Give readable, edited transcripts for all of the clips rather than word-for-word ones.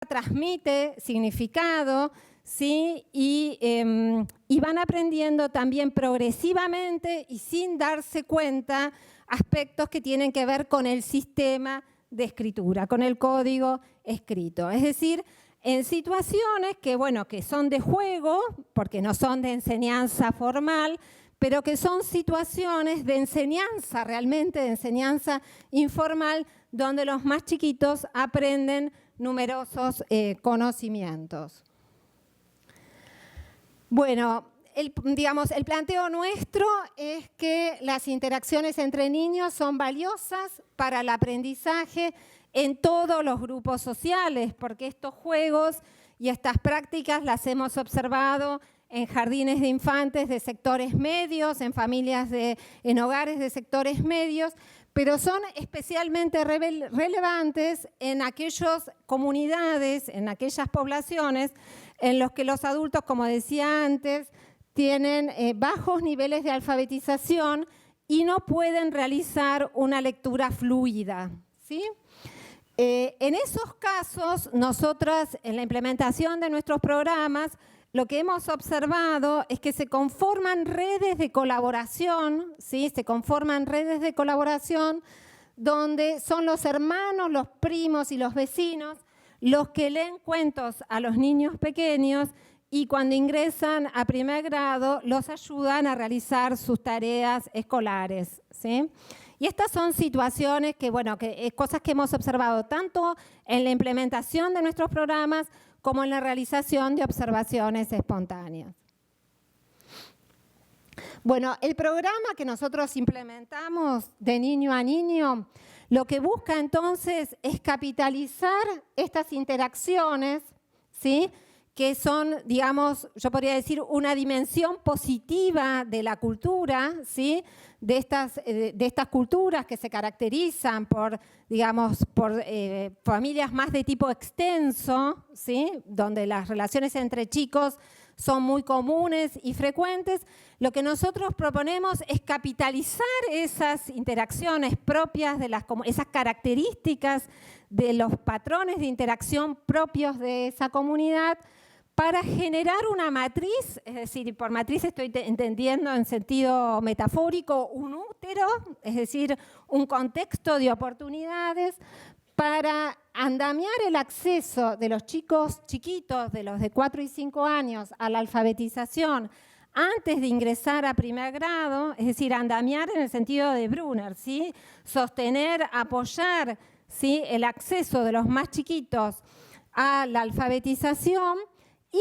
transmite significado, ¿sí? Y van aprendiendo también progresivamente y sin darse cuenta aspectos que tienen que ver con el sistema de escritura, con el código escrito. Es decir, en situaciones que, bueno, que son de juego, porque no son de enseñanza formal, pero que son situaciones de enseñanza, realmente de enseñanza informal, donde los más chiquitos aprenden numerosos conocimientos. Bueno, el planteo nuestro es que las interacciones entre niños son valiosas para el aprendizaje en todos los grupos sociales, porque estos juegos y estas prácticas las hemos observado en jardines de infantes de sectores medios, en familias en hogares de sectores medios, pero son especialmente relevantes en aquellas comunidades, en aquellas poblaciones en los que los adultos, como decía antes, tienen bajos niveles de alfabetización y no pueden realizar una lectura fluida, ¿sí? En esos casos, nosotras, en la implementación de nuestros programas, lo que hemos observado es que se conforman redes de colaboración, ¿sí? Se conforman redes de colaboración donde son los hermanos, los primos y los vecinos los que leen cuentos a los niños pequeños y cuando ingresan a primer grado los ayudan a realizar sus tareas escolares, ¿sí? Y estas son situaciones que, bueno, cosas que hemos observado tanto en la implementación de nuestros programas como en la realización de observaciones espontáneas. Bueno, el programa que nosotros implementamos de niño a niño, lo que busca entonces es capitalizar estas interacciones, ¿sí? Que son, digamos, yo podría decir, una dimensión positiva de la cultura, ¿sí? De estas culturas que se caracterizan por, digamos, por familias más de tipo extenso, ¿sí? Donde las relaciones entre chicos son muy comunes y frecuentes. Lo que nosotros proponemos es capitalizar esas interacciones propias de esas características de los patrones de interacción propios de esa comunidad para generar una matriz, es decir, por matriz estoy entendiendo en sentido metafórico un útero, es decir, un contexto de oportunidades para andamiar el acceso de los chicos chiquitos, de los de 4 y 5 años, a la alfabetización antes de ingresar a primer grado, es decir, andamiar en el sentido de Brunner, ¿sí? Sostener, apoyar, ¿sí? El acceso de los más chiquitos a la alfabetización y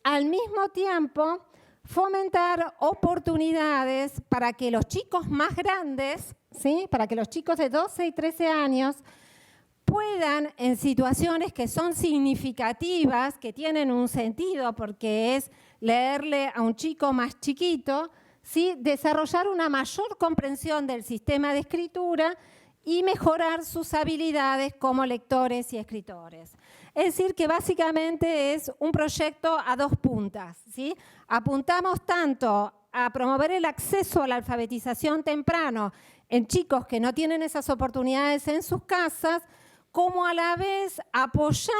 al mismo tiempo fomentar oportunidades para que los chicos más grandes, ¿sí? Para que los chicos de 12 y 13 años puedan, en situaciones que son significativas, que tienen un sentido, porque es leerle a un chico más chiquito, ¿sí? Desarrollar una mayor comprensión del sistema de escritura y mejorar sus habilidades como lectores y escritores. Es decir, que básicamente es un proyecto a dos puntas, ¿sí? Apuntamos tanto a promover el acceso a la alfabetización temprano en chicos que no tienen esas oportunidades en sus casas, como a la vez apoyar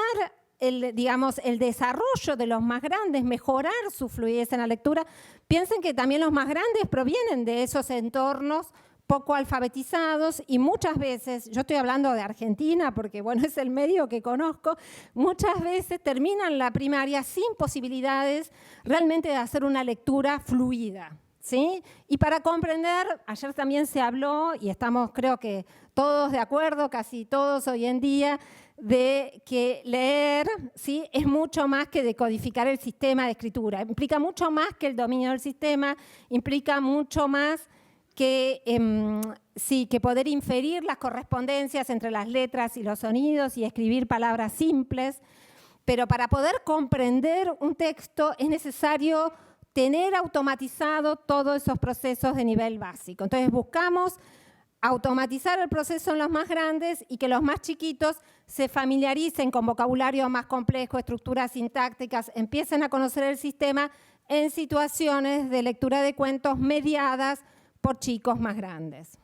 el desarrollo de los más grandes, mejorar su fluidez en la lectura. Piensen que también los más grandes provienen de esos entornos poco alfabetizados y muchas veces, yo estoy hablando de Argentina porque bueno, es el medio que conozco, muchas veces terminan la primaria sin posibilidades realmente de hacer una lectura fluida, ¿sí? Y para comprender, ayer también se habló y estamos creo que todos de acuerdo, casi todos hoy en día, de que leer, ¿sí? Es mucho más que decodificar el sistema de escritura, implica mucho más que el dominio del sistema, implica mucho más que poder inferir las correspondencias entre las letras y los sonidos y escribir palabras simples, pero para poder comprender un texto es necesario tener automatizado todos esos procesos de nivel básico. Entonces buscamos automatizar el proceso en los más grandes y que los más chiquitos se familiaricen con vocabulario más complejo, estructuras sintácticas, empiecen a conocer el sistema en situaciones de lectura de cuentos mediadas por chicos más grandes.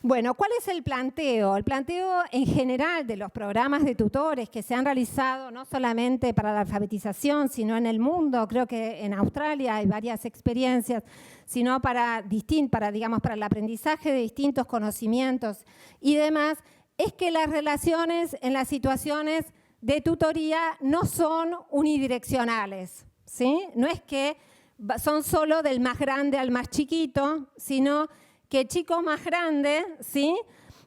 Bueno, ¿cuál es el planteo? El planteo en general de los programas de tutores que se han realizado no solamente para la alfabetización, sino en el mundo, creo que en Australia hay varias experiencias, sino para el aprendizaje de distintos conocimientos y demás, es que las relaciones en las situaciones de tutoría no son unidireccionales, ¿sí? No es que son solo del más grande al más chiquito, sino que el chico más grande, ¿sí?,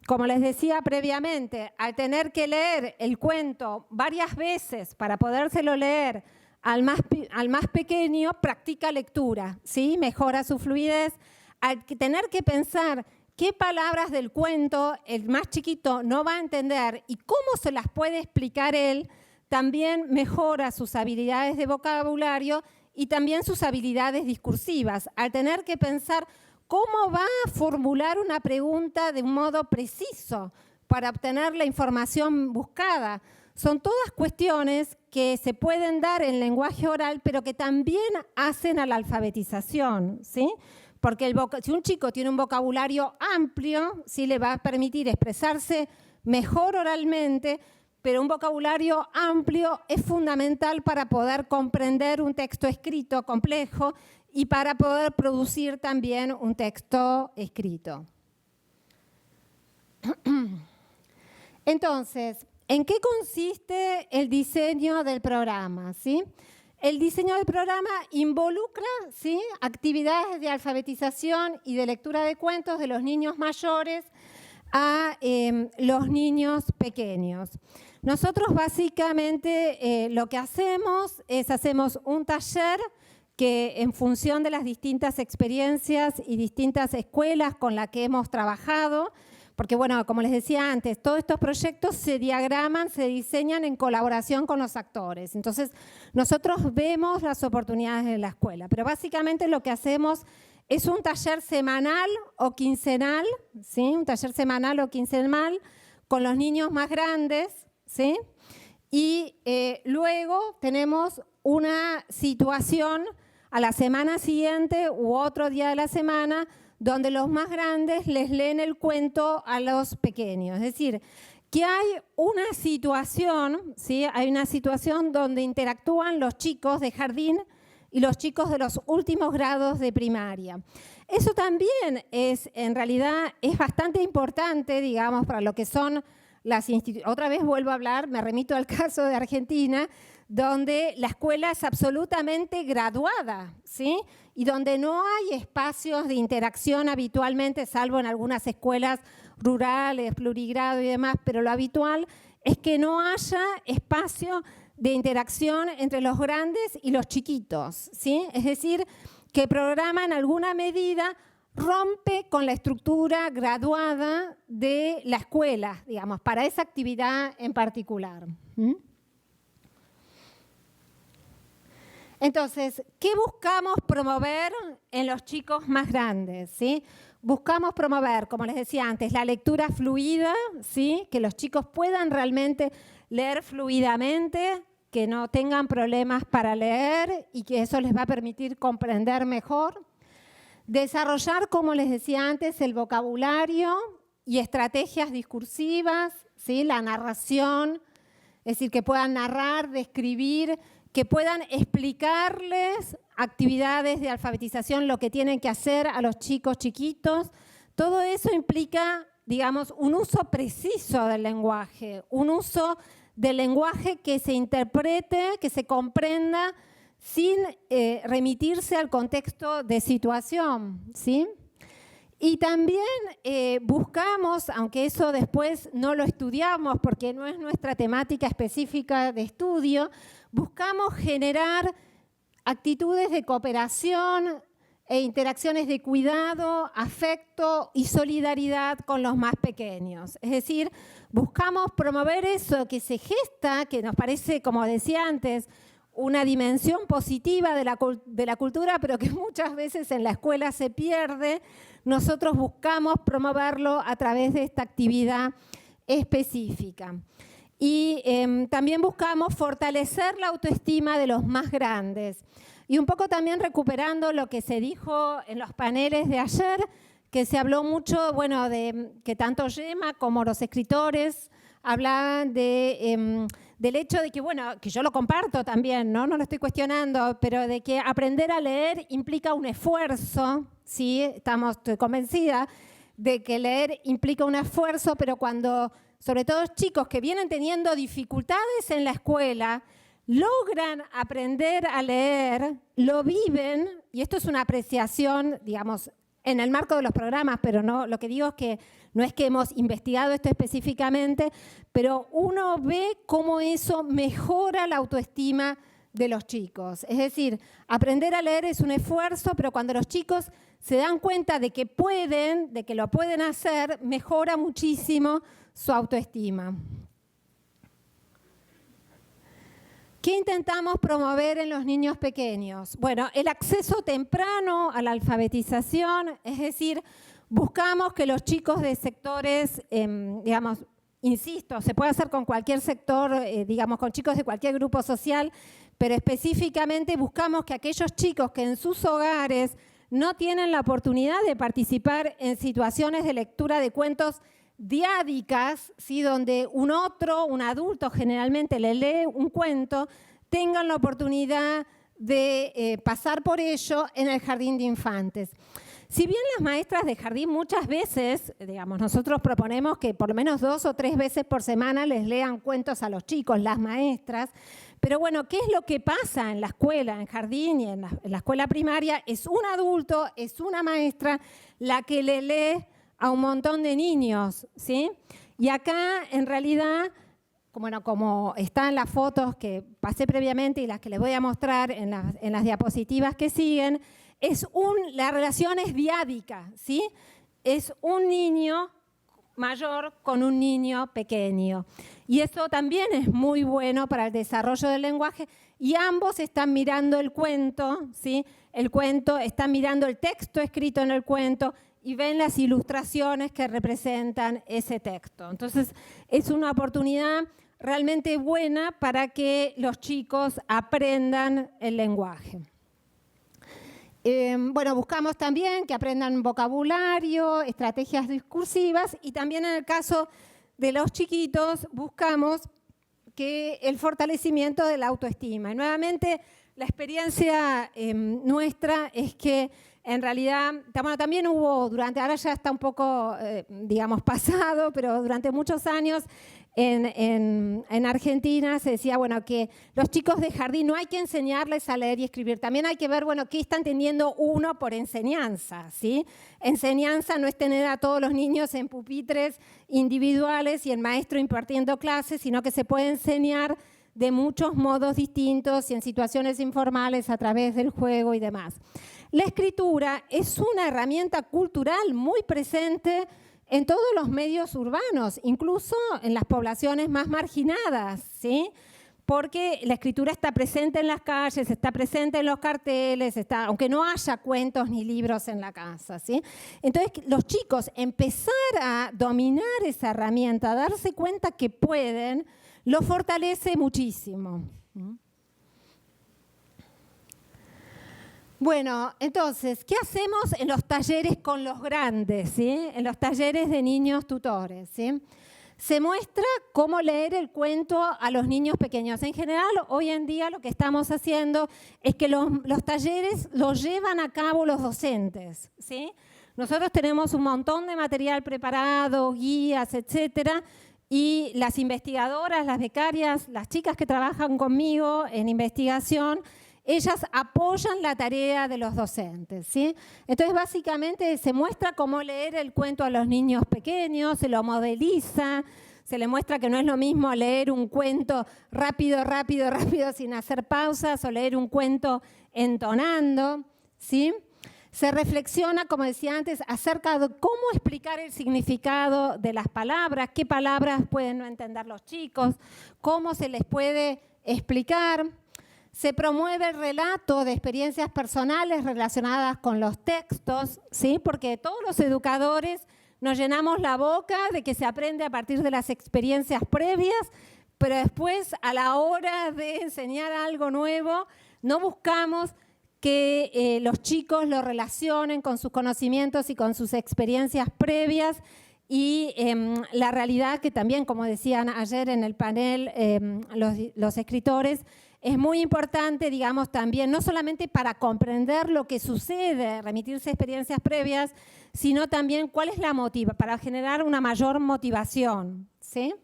como les decía previamente, al tener que leer el cuento varias veces para podérselo leer al más pequeño, practica lectura, ¿sí?, mejora su fluidez. Al tener que pensar qué palabras del cuento el más chiquito no va a entender y cómo se las puede explicar él, también mejora sus habilidades de vocabulario y también sus habilidades discursivas. Al tener que pensar cómo va a formular una pregunta de un modo preciso para obtener la información buscada. Son todas cuestiones que se pueden dar en lenguaje oral, pero que también hacen a la alfabetización, ¿sí? Porque si un chico tiene un vocabulario amplio, sí le va a permitir expresarse mejor oralmente, pero un vocabulario amplio es fundamental para poder comprender un texto escrito complejo y para poder producir también un texto escrito. Entonces, ¿en qué consiste el diseño del programa? ¿Sí? El diseño del programa involucra, ¿sí?, actividades de alfabetización y de lectura de cuentos de los niños mayores a los niños pequeños. Nosotros básicamente lo que hacemos un taller que en función de las distintas experiencias y distintas escuelas con las que hemos trabajado, porque bueno, como les decía antes, todos estos proyectos se diagraman, se diseñan en colaboración con los actores. Entonces, nosotros vemos las oportunidades en la escuela, pero básicamente lo que hacemos es un taller semanal o quincenal, ¿sí? Un taller semanal o quincenal con los niños más grandes, ¿sí? Y luego tenemos una situación a la semana siguiente u otro día de la semana donde los más grandes les leen el cuento a los pequeños. Es decir, que hay una situación, ¿sí?, hay una situación donde interactúan los chicos de jardín y los chicos de los últimos grados de primaria. Eso también en realidad es bastante importante, digamos, para lo que son las instituciones. Otra vez vuelvo a hablar, me remito al caso de Argentina, donde la escuela es absolutamente graduada, ¿sí?, y donde no hay espacios de interacción habitualmente, salvo en algunas escuelas rurales, plurigrado y demás, pero lo habitual es que no haya espacio de interacción entre los grandes y los chiquitos, ¿sí? Es decir, que el programa en alguna medida rompe con la estructura graduada de la escuela, digamos, para esa actividad en particular. Entonces, ¿qué buscamos promover en los chicos más grandes? ¿Sí? Buscamos promover, como les decía antes, la lectura fluida, ¿sí?, que los chicos puedan realmente leer fluidamente, que no tengan problemas para leer y que eso les va a permitir comprender mejor. Desarrollar, como les decía antes, el vocabulario y estrategias discursivas, ¿sí?, la narración, es decir, que puedan narrar, describir, que puedan explicarles actividades de alfabetización, lo que tienen que hacer a los chicos chiquitos. Todo eso implica, digamos, un uso preciso del lenguaje, un uso del lenguaje que se interprete, que se comprenda sin remitirse al contexto de situación, ¿sí? Y también buscamos, aunque eso después no lo estudiamos porque no es nuestra temática específica de estudio, buscamos generar actitudes de cooperación e interacciones de cuidado, afecto y solidaridad con los más pequeños. Es decir, buscamos promover eso que se gesta, que nos parece, como decía antes, una dimensión positiva de la cultura, pero que muchas veces en la escuela se pierde. Nosotros buscamos promoverlo a través de esta actividad específica. Y también buscamos fortalecer la autoestima de los más grandes. Y un poco también recuperando lo que se dijo en los paneles de ayer, que se habló mucho, bueno, de que tanto Gemma como los escritores hablaban del hecho de que, bueno, que yo lo comparto también, ¿no? No lo estoy cuestionando, pero de que aprender a leer implica un esfuerzo, ¿sí? Estoy convencida de que leer implica un esfuerzo, pero cuando, sobre todo chicos que vienen teniendo dificultades en la escuela, logran aprender a leer, lo viven, y esto es una apreciación, digamos, en el marco de los programas, pero no, lo que digo es que no es que hemos investigado esto específicamente, pero uno ve cómo eso mejora la autoestima de los chicos. Es decir, aprender a leer es un esfuerzo, pero cuando los chicos se dan cuenta de que pueden, de que lo pueden hacer, mejora muchísimo su autoestima. ¿Qué intentamos promover en los niños pequeños? Bueno, el acceso temprano a la alfabetización, es decir, buscamos que los chicos de sectores, digamos, insisto, se puede hacer con cualquier sector, digamos, con chicos de cualquier grupo social, pero específicamente buscamos que aquellos chicos que en sus hogares no tienen la oportunidad de participar en situaciones de lectura de cuentos diádicas, ¿sí? Donde un adulto generalmente le lee un cuento, tengan la oportunidad de pasar por ello en el jardín de infantes. Si bien las maestras de jardín muchas veces, digamos, nosotros proponemos que por lo menos 2 o 3 veces por semana les lean cuentos a los chicos, las maestras, pero bueno, ¿qué es lo que pasa en la escuela, en jardín y en la escuela primaria? Es un adulto, es una maestra la que le lee a un montón de niños, ¿sí? Y acá, en realidad, bueno, como están las fotos que pasé previamente y las que les voy a mostrar en las diapositivas que siguen, la relación es diádica, ¿sí? Es un niño mayor con un niño pequeño. Y eso también es muy bueno para el desarrollo del lenguaje. Y ambos están mirando el cuento, ¿sí? Están mirando el texto escrito en el cuento y ven las ilustraciones que representan ese texto. Entonces, es una oportunidad realmente buena para que los chicos aprendan el lenguaje. Bueno, buscamos también que aprendan vocabulario, estrategias discursivas y también en el caso de los chiquitos buscamos que el fortalecimiento de la autoestima. Y nuevamente, la experiencia nuestra es que en realidad, bueno, también hubo ahora ya está un poco, digamos, pasado, pero durante muchos años en Argentina se decía, bueno, que los chicos de jardín no hay que enseñarles a leer y escribir. También hay que ver, bueno, qué están teniendo uno por enseñanza, ¿sí? Enseñanza no es tener a todos los niños en pupitres individuales y el maestro impartiendo clases, sino que se puede enseñar de muchos modos distintos y en situaciones informales a través del juego y demás. La escritura es una herramienta cultural muy presente en todos los medios urbanos, incluso en las poblaciones más marginadas, ¿sí? Porque la escritura está presente en las calles, está presente en los carteles, aunque no haya cuentos ni libros en la casa, ¿sí? Entonces, los chicos empezar a dominar esa herramienta, a darse cuenta que pueden, lo fortalece muchísimo. Bueno, entonces, ¿qué hacemos en los talleres con los grandes, ¿sí? En los talleres de niños tutores, ¿sí? Se muestra cómo leer el cuento a los niños pequeños. En general, hoy en día lo que estamos haciendo es que los talleres los llevan a cabo los docentes, ¿sí? Nosotros tenemos un montón de material preparado, guías, etcétera, y las investigadoras, las becarias, las chicas que trabajan conmigo en investigación, ellas apoyan la tarea de los docentes, ¿sí? Entonces, básicamente, se muestra cómo leer el cuento a los niños pequeños, se lo modeliza, se le muestra que no es lo mismo leer un cuento rápido, rápido, rápido, sin hacer pausas, o leer un cuento entonando, ¿sí? Se reflexiona, como decía antes, acerca de cómo explicar el significado de las palabras, qué palabras pueden no entender los chicos, cómo se les puede explicar. Se promueve el relato de experiencias personales relacionadas con los textos, ¿sí? Porque todos los educadores nos llenamos la boca de que se aprende a partir de las experiencias previas, pero después, a la hora de enseñar algo nuevo, no buscamos que los chicos lo relacionen con sus conocimientos y con sus experiencias previas y la realidad que también, como decían ayer en el panel los escritores, es muy importante, digamos, también, no solamente para comprender lo que sucede, remitirse a experiencias previas, sino también cuál es la motivación, para generar una mayor motivación, ¿sí?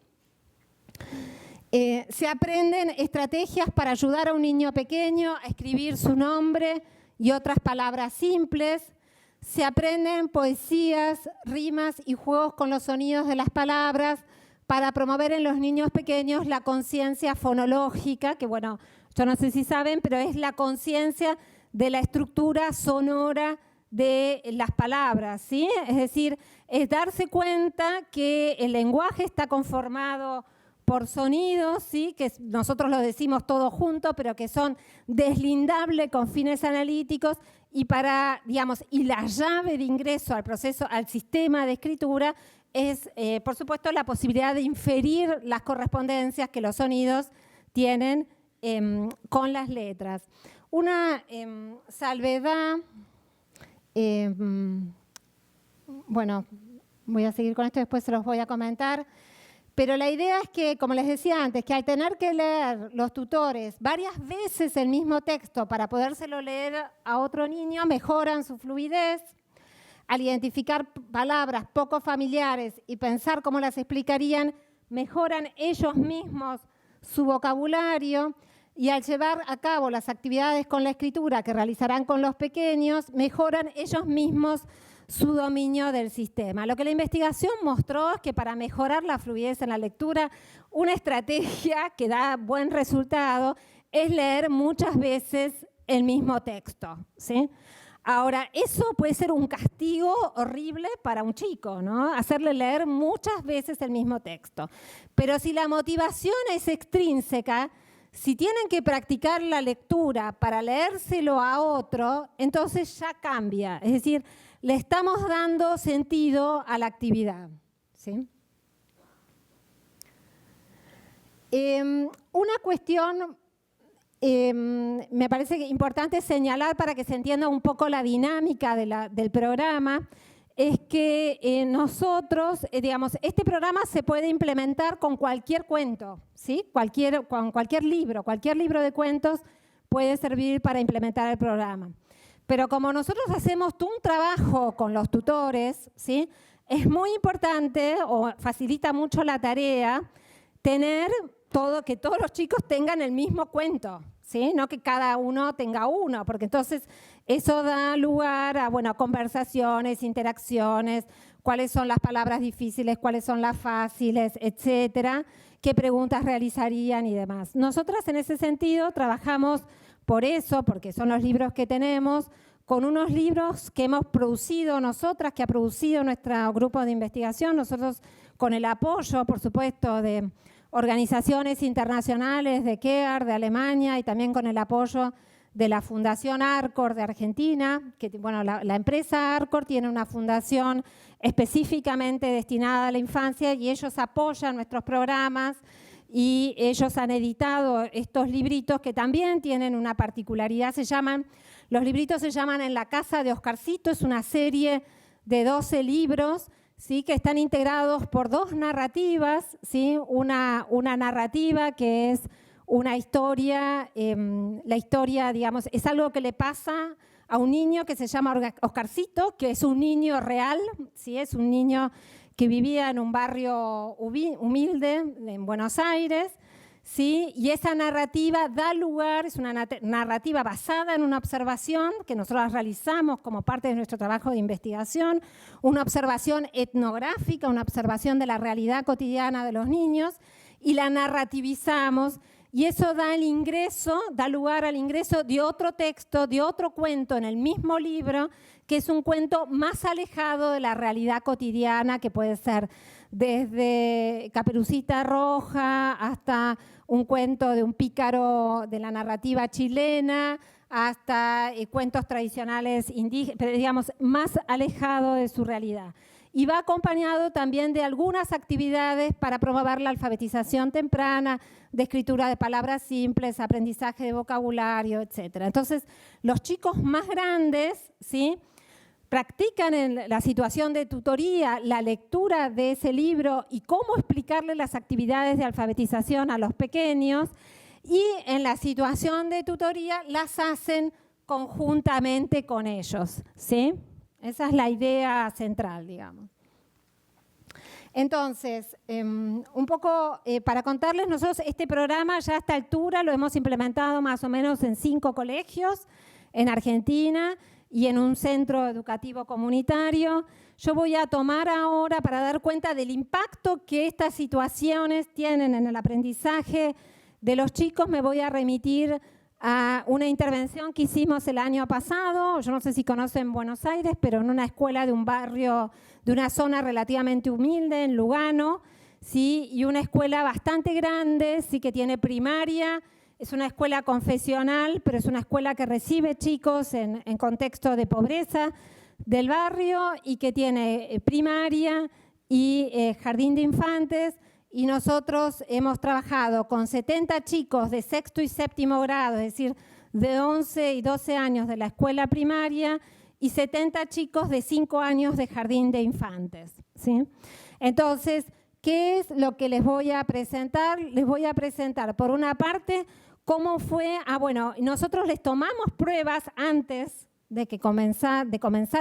Se aprenden estrategias para ayudar a un niño pequeño a escribir su nombre y otras palabras simples. Se aprenden poesías, rimas y juegos con los sonidos de las palabras para promover en los niños pequeños la conciencia fonológica, que bueno, yo no sé si saben, pero es la conciencia de la estructura sonora de las palabras, ¿sí? Es decir, es darse cuenta que el lenguaje está conformado por sonidos, ¿sí? Que nosotros los decimos todos juntos, pero que son deslindables con fines analíticos y y la llave de ingreso al proceso, al sistema de escritura es, por supuesto, la posibilidad de inferir las correspondencias que los sonidos tienen con las letras. Una salvedad, bueno, voy a seguir con esto, después se los voy a comentar, pero la idea es que, como les decía antes, que al tener que leer los tutores varias veces el mismo texto para podérselo leer a otro niño, mejoran su fluidez. Al identificar palabras poco familiares y pensar cómo las explicarían, mejoran ellos mismos su vocabulario y al llevar a cabo las actividades con la escritura que realizarán con los pequeños, mejoran ellos mismos su dominio del sistema. Lo que la investigación mostró es que para mejorar la fluidez en la lectura, una estrategia que da buen resultado es leer muchas veces el mismo texto, ¿sí? Ahora, eso puede ser un castigo horrible para un chico, ¿no? Hacerle leer muchas veces el mismo texto. Pero si la motivación es extrínseca, si tienen que practicar la lectura para leérselo a otro, entonces ya cambia. Es decir, le estamos dando sentido a la actividad, ¿sí? Una cuestión me parece importante señalar para que se entienda un poco la dinámica del programa, es que nosotros, digamos, este programa se puede implementar con cualquier cuento, ¿sí? Con cualquier libro de cuentos puede servir para implementar el programa. Pero como nosotros hacemos todo un trabajo con los tutores, ¿sí? Es muy importante o facilita mucho la tarea que todos los chicos tengan el mismo cuento, ¿sí? No que cada uno tenga uno, porque entonces eso da lugar a conversaciones, interacciones, cuáles son las palabras difíciles, cuáles son las fáciles, etcétera, qué preguntas realizarían y demás. Nosotras en ese sentido trabajamos por eso, porque son los libros que tenemos, con unos libros que hemos producido nosotras, que ha producido nuestro grupo de investigación, nosotros con el apoyo, por supuesto, de organizaciones internacionales, de CARE, de Alemania, y también con el apoyo de la Fundación Arcor de Argentina, que la empresa Arcor tiene una fundación específicamente destinada a la infancia y ellos apoyan nuestros programas y ellos han editado estos libritos que también tienen una particularidad. Los libritos se llaman En la casa de Oscarcito, es una serie de 12 libros, ¿sí? Que están integrados por dos narrativas, ¿sí? Una narrativa que es una historia, la historia, digamos, es algo que le pasa a un niño que se llama Oscarcito, que es un niño real, ¿sí? Es un niño que vivía en un barrio humilde en Buenos Aires, ¿sí? Y esa narrativa da lugar, es una narrativa basada en una observación que nosotros realizamos como parte de nuestro trabajo de investigación, una observación etnográfica, una observación de la realidad cotidiana de los niños, y la narrativizamos, y eso da lugar al ingreso de otro texto, de otro cuento en el mismo libro, que es un cuento más alejado de la realidad cotidiana, que puede ser desde Caperucita Roja hasta un cuento de un pícaro de la narrativa chilena, hasta cuentos tradicionales indígenas, pero digamos más alejado de su realidad. y va acompañado también de algunas actividades para promover la alfabetización temprana, de escritura de palabras simples, aprendizaje de vocabulario, etc. Entonces, los chicos más grandes, ¿sí?, practican en la situación de tutoría la lectura de ese libro y cómo explicarle las actividades de alfabetización a los pequeños, y en la situación de tutoría las hacen conjuntamente con ellos, ¿sí? Esa es la idea central, digamos. Entonces, un poco para contarles, nosotros este programa ya a esta altura lo hemos implementado más o menos en 5 colegios en Argentina y en un centro educativo comunitario. Yo voy a tomar ahora, para dar cuenta del impacto que estas situaciones tienen en el aprendizaje de los chicos, me voy a remitir a una intervención que hicimos el año pasado. Yo no sé si conocen Buenos Aires, pero en una escuela de un barrio, de una zona relativamente humilde, en Lugano, ¿sí? Y una escuela bastante grande, sí, que tiene primaria. Es una escuela confesional, pero es una escuela que recibe chicos en contexto de pobreza del barrio y que tiene primaria y jardín de infantes. Y nosotros hemos trabajado con 70 chicos de sexto y séptimo grado, es decir, de 11 y 12 años de la escuela primaria, y 70 chicos de 5 años de jardín de infantes, ¿sí? Entonces, ¿qué es lo que les voy a presentar? Les voy a presentar, por una parte, cómo fue. Bueno, nosotros les tomamos pruebas antes de comenzar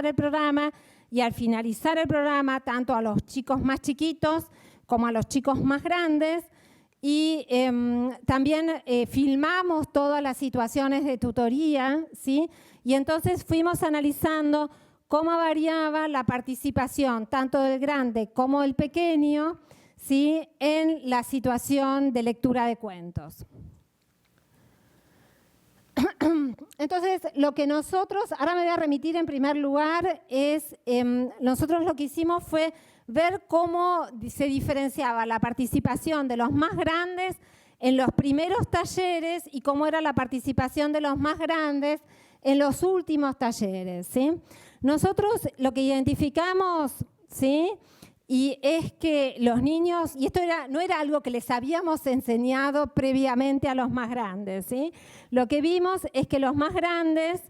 el programa, y al finalizar el programa, tanto a los chicos más chiquitos como a los chicos más grandes, y también filmamos todas las situaciones de tutoría, ¿sí? Y entonces fuimos analizando cómo variaba la participación tanto del grande como del pequeño, ¿sí?, en la situación de lectura de cuentos. Entonces, lo que nosotros, ahora me voy a remitir en primer lugar, es, nosotros lo que hicimos fue ver cómo se diferenciaba la participación de los más grandes en los primeros talleres y cómo era la participación de los más grandes en los últimos talleres, ¿sí? Nosotros lo que identificamos, ¿sí?, y es que los niños, y esto no era algo que les habíamos enseñado previamente a los más grandes, ¿sí? Lo que vimos es que los más grandes,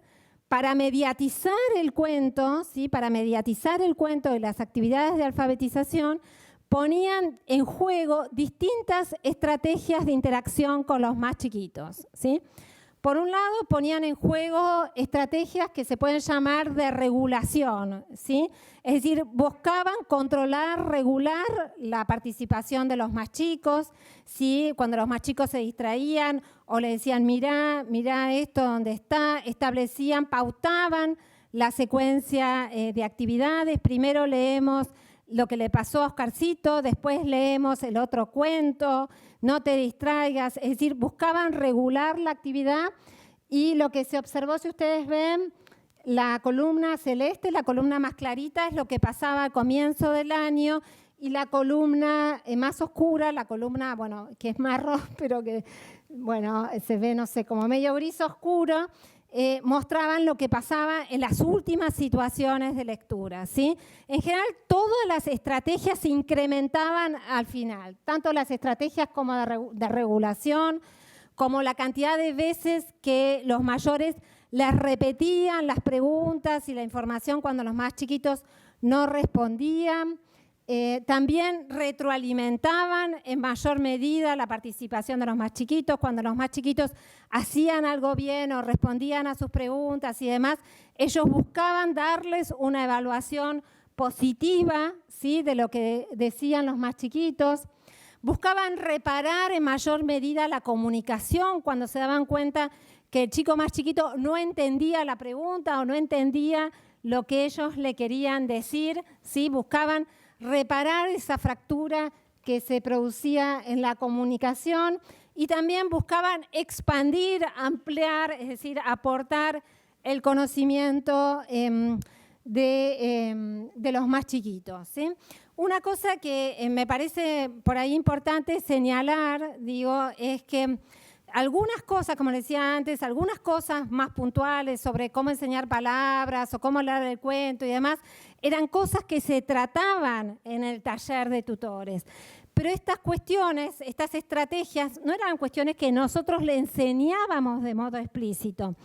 para mediatizar el cuento, ¿sí?, para mediatizar el cuento de las actividades de alfabetización, ponían en juego distintas estrategias de interacción con los más chiquitos, ¿sí? Por un lado, ponían en juego estrategias que se pueden llamar de regulación, ¿sí? Es decir, buscaban controlar, regular la participación de los más chicos, ¿sí? Cuando los más chicos se distraían o le decían, mirá esto donde está, establecían, pautaban la secuencia de actividades. Primero leemos lo que le pasó a Oscarcito, después leemos el otro cuento, no te distraigas, es decir, buscaban regular la actividad. Y lo que se observó, si ustedes ven, la columna celeste, la columna más clarita, es lo que pasaba al comienzo del año, y la columna más oscura, la columna, bueno, que es marrón, pero que, bueno, se ve, no sé, como medio gris oscuro, mostraban lo que pasaba en las últimas situaciones de lectura, ¿sí? En general, todas las estrategias se incrementaban al final, tanto las estrategias como de regulación, como la cantidad de veces que los mayores les repetían las preguntas y la información cuando los más chiquitos no respondían. También retroalimentaban en mayor medida la participación de los más chiquitos. Cuando los más chiquitos hacían algo bien o respondían a sus preguntas y demás, ellos buscaban darles una evaluación positiva, ¿sí?, de lo que decían los más chiquitos. Buscaban reparar en mayor medida la comunicación cuando se daban cuenta que el chico más chiquito no entendía la pregunta o no entendía lo que ellos le querían decir, ¿sí? Buscaban reparar esa fractura que se producía en la comunicación, y también buscaban expandir, ampliar, es decir, aportar el conocimiento de los más chiquitos, ¿sí? Una cosa que me parece por ahí importante señalar, digo, es que algunas cosas, como les decía antes, algunas cosas más puntuales sobre cómo enseñar palabras o cómo hablar del cuento y demás, eran cosas que se trataban en el taller de tutores. Pero estas cuestiones, estas estrategias, no eran cuestiones que nosotros le enseñábamos de modo explícito.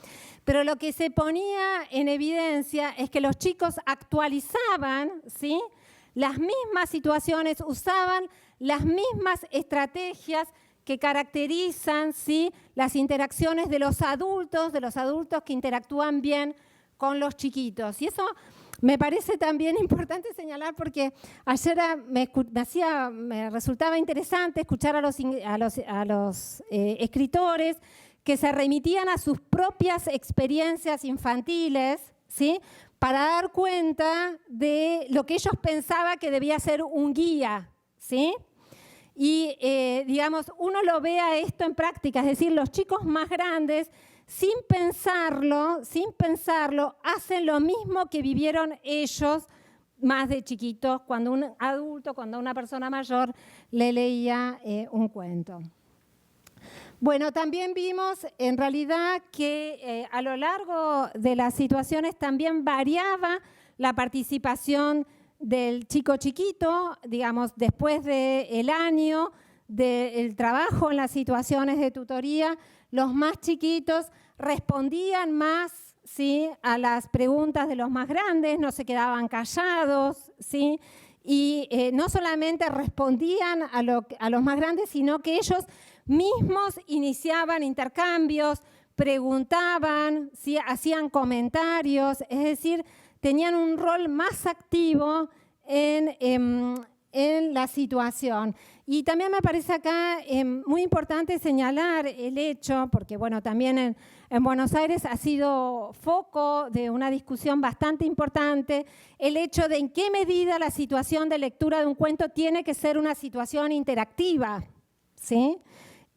Pero lo que se ponía en evidencia es que los chicos actualizaban, ¿sí?, las mismas situaciones, usaban las mismas estrategias que caracterizan, ¿sí?, las interacciones de los adultos que interactúan bien con los chiquitos. Y eso me parece también importante señalar porque ayer me resultaba interesante escuchar a los escritores que se remitían a sus propias experiencias infantiles, ¿sí?, para dar cuenta de lo que ellos pensaban que debía ser un guía, ¿sí? Y, digamos, uno lo ve a esto en práctica, es decir, los chicos más grandes, sin pensarlo, hacen lo mismo que vivieron ellos más de chiquitos, cuando un adulto, cuando una persona mayor le leía un cuento. Bueno, también vimos en realidad que a lo largo de las situaciones también variaba la participación del chico chiquito, digamos, después del año del trabajo en las situaciones de tutoría, los más chiquitos respondían más, ¿sí?, a las preguntas de los más grandes, no se quedaban callados, ¿sí?, y no solamente respondían a los más grandes, sino que ellos mismos iniciaban intercambios, preguntaban, ¿sí?, hacían comentarios, es decir, tenían un rol más activo en la situación. Y también me parece acá muy importante señalar el hecho, porque bueno, también en Buenos Aires ha sido foco de una discusión bastante importante, el hecho de en qué medida la situación de lectura de un cuento tiene que ser una situación interactiva, ¿sí?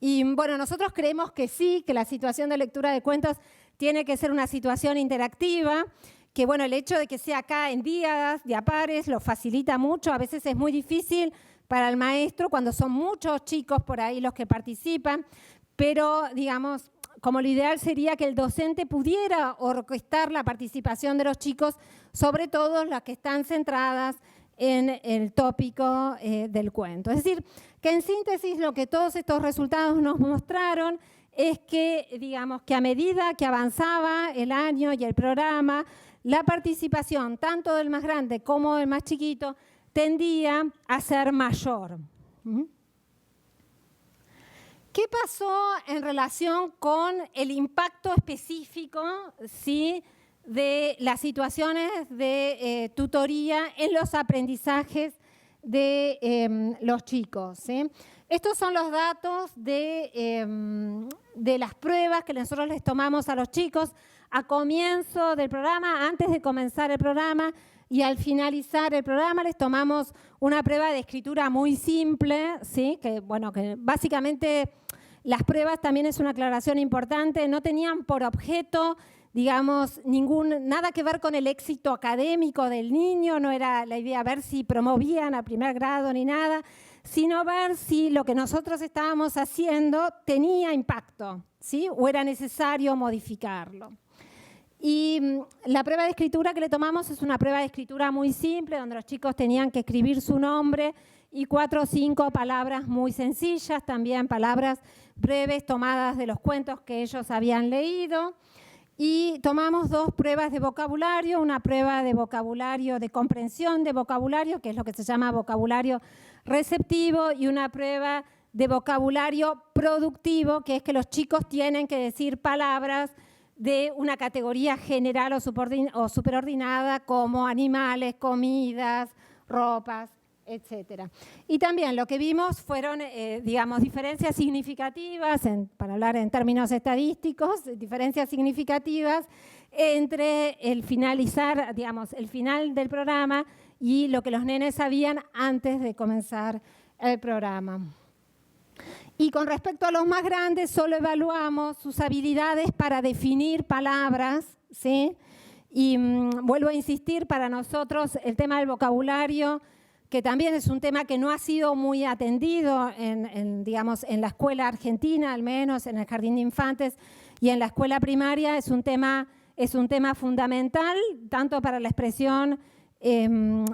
Y bueno, nosotros creemos que sí, que la situación de lectura de cuentos tiene que ser una situación interactiva, que bueno, el hecho de que sea acá en días, de a pares, lo facilita mucho. A veces es muy difícil para el maestro cuando son muchos chicos por ahí los que participan, pero digamos, como lo ideal sería que el docente pudiera orquestar la participación de los chicos, sobre todo las que están centradas en el tópico del cuento. Es decir, que en síntesis lo que todos estos resultados nos mostraron es que, digamos, que a medida que avanzaba el año y el programa, la participación tanto del más grande como del más chiquito tendía a ser mayor. ¿Qué pasó en relación con el impacto específico, ¿sí?, de las situaciones de tutoría en los aprendizajes de los chicos, ¿sí? Estos son los datos de las pruebas que nosotros les tomamos a los chicos a comienzo del programa, antes de comenzar el programa, y al finalizar el programa les tomamos una prueba de escritura muy simple, ¿sí?, que bueno, que básicamente las pruebas, también es una aclaración importante, no tenían por objeto, digamos, nada que ver con el éxito académico del niño, no era la idea ver si promovían a primer grado ni nada, sino ver si lo que nosotros estábamos haciendo tenía impacto, ¿sí?, o era necesario modificarlo. Y la prueba de escritura que le tomamos es una prueba de escritura muy simple, donde los chicos tenían que escribir su nombre y 4 o 5 palabras muy sencillas, también palabras breves tomadas de los cuentos que ellos habían leído. Y tomamos 2 pruebas de vocabulario, una prueba de vocabulario, de comprensión de vocabulario, que es lo que se llama vocabulario receptivo, y una prueba de vocabulario productivo, que es que los chicos tienen que decir palabras de una categoría general o superordinada como animales, comidas, ropas, etc. Y también lo que vimos fueron, digamos, diferencias significativas, para hablar en términos estadísticos, diferencias significativas entre el finalizar, digamos, el final del programa y lo que los nenes sabían antes de comenzar el programa. Y con respecto a los más grandes, solo evaluamos sus habilidades para definir palabras, ¿sí? Y vuelvo a insistir, para nosotros el tema del vocabulario que también es un tema que no ha sido muy atendido digamos, en la escuela argentina, al menos en el jardín de infantes y en la escuela primaria. Es un tema fundamental, tanto para la expresión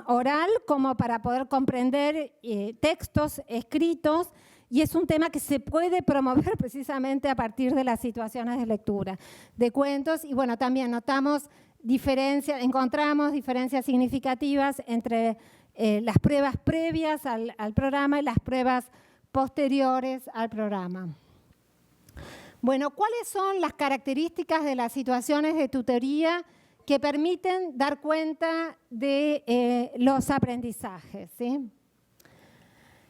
oral como para poder comprender textos escritos, y es un tema que se puede promover precisamente a partir de las situaciones de lectura de cuentos. Y bueno, también encontramos diferencias significativas entre las pruebas previas al programa y las pruebas posteriores al programa. Bueno, ¿cuáles son las características de las situaciones de tutoría que permiten dar cuenta de los aprendizajes, ¿sí?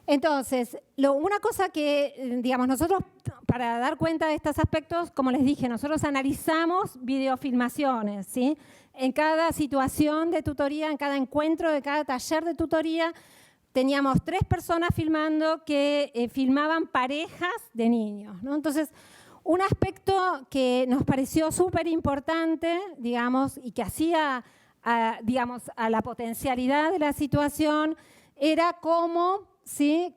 Entonces, una cosa que, digamos, nosotros para dar cuenta de estos aspectos, como les dije, nosotros analizamos videofilmaciones, ¿sí? En cada situación de tutoría, en cada encuentro de cada taller de tutoría, teníamos 3 personas filmando que filmaban parejas de niños, ¿no? Entonces, un aspecto que nos pareció súper importante, digamos, y que hacía, digamos, a la potencialidad de la situación, era cómo se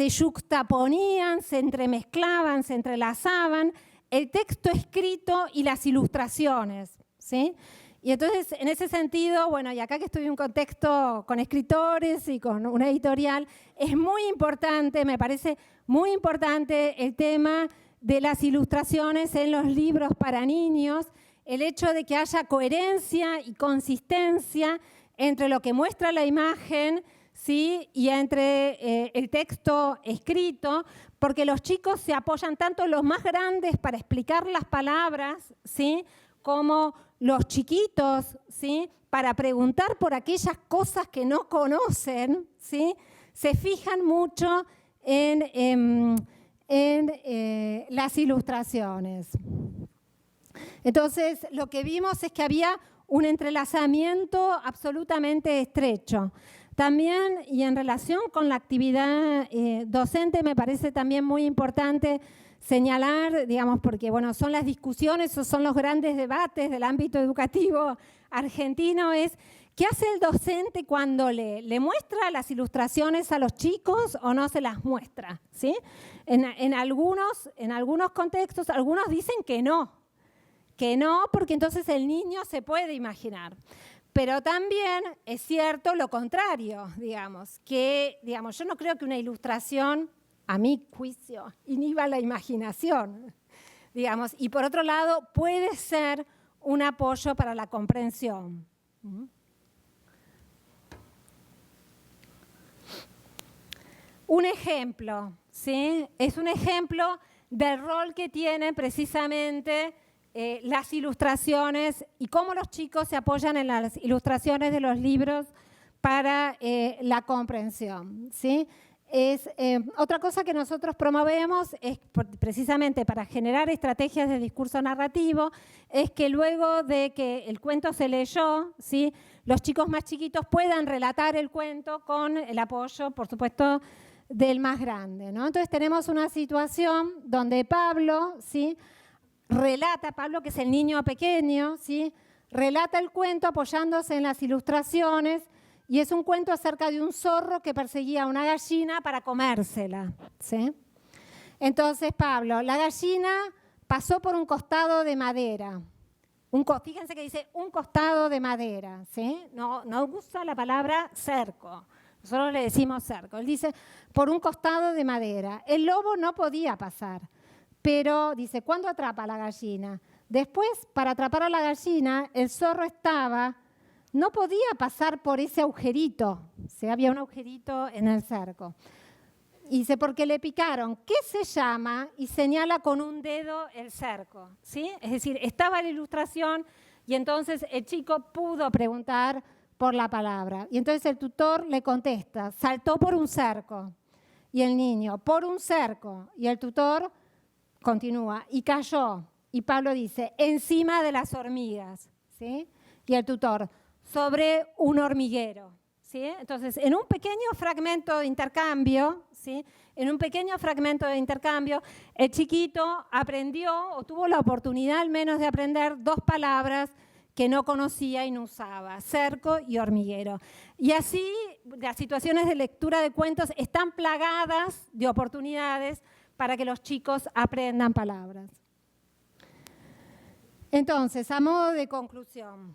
yuxtaponían, se entremezclaban, se entrelazaban el texto escrito y las ilustraciones, ¿sí? Y entonces, en ese sentido, bueno, y acá que estoy en un contexto con escritores y con una editorial, es muy importante, me parece muy importante el tema de las ilustraciones en los libros para niños, el hecho de que haya coherencia y consistencia entre lo que muestra la imagen, ¿sí? Y entre el texto escrito, porque los chicos se apoyan tanto los más grandes para explicar las palabras, ¿sí? Como los chiquitos, ¿sí? Para preguntar por aquellas cosas que no conocen, ¿sí? Se fijan mucho en las ilustraciones. Entonces, lo que vimos es que había un entrelazamiento absolutamente estrecho. También, y en relación con la actividad docente, me parece también muy importante señalar, digamos, porque bueno, son las discusiones o son los grandes debates del ámbito educativo argentino, es ¿qué hace el docente cuando le muestra las ilustraciones a los chicos o no se las muestra? ¿Sí? En algunos contextos, algunos dicen que no, porque entonces el niño se puede imaginar. Pero también es cierto lo contrario, digamos, que digamos, yo no creo que una ilustración, a mi juicio, inhiba la imaginación, digamos, y por otro lado puede ser un apoyo para la comprensión. Un ejemplo, ¿sí? Es un ejemplo del rol que tienen precisamente las ilustraciones y cómo los chicos se apoyan en las ilustraciones de los libros para la comprensión, ¿sí? Otra cosa que nosotros promovemos es precisamente para generar estrategias de discurso narrativo, es que luego de que el cuento se leyó, ¿sí? Los chicos más chiquitos puedan relatar el cuento con el apoyo, por supuesto, del más grande, ¿no? Entonces tenemos una situación donde Pablo, ¿sí? Relata, Pablo, que es el niño pequeño, ¿sí? Relata el cuento apoyándose en las ilustraciones, y es un cuento acerca de un zorro que perseguía a una gallina para comérsela, ¿sí? Entonces, Pablo, la gallina pasó por un costado de madera. Fíjense que dice un costado de madera, ¿sí? No usa la palabra cerco. Nosotros le decimos cerco. Él dice por un costado de madera. El lobo no podía pasar. Pero, dice, ¿cuándo atrapa a la gallina? Después, para atrapar a la gallina, el zorro no podía pasar por ese agujerito. ¿Sí? Había un agujerito en el cerco. Y dice, porque le picaron. ¿Qué se llama? Y señala con un dedo el cerco. ¿Sí? Es decir, estaba la ilustración y entonces el chico pudo preguntar por la palabra. Y entonces el tutor le contesta, saltó por un cerco. Y el niño, por un cerco. Y el tutor continúa, y cayó. Y Pablo dice, encima de las hormigas, ¿sí? Y el tutor, sobre un hormiguero, ¿sí? Entonces, en un pequeño fragmento de intercambio, ¿sí? El chiquito aprendió, o tuvo la oportunidad al menos de aprender 2 palabras que no conocía y no usaba, cerco y hormiguero. Y así las situaciones de lectura de cuentos están plagadas de oportunidades para que los chicos aprendan palabras. Entonces, a modo de conclusión,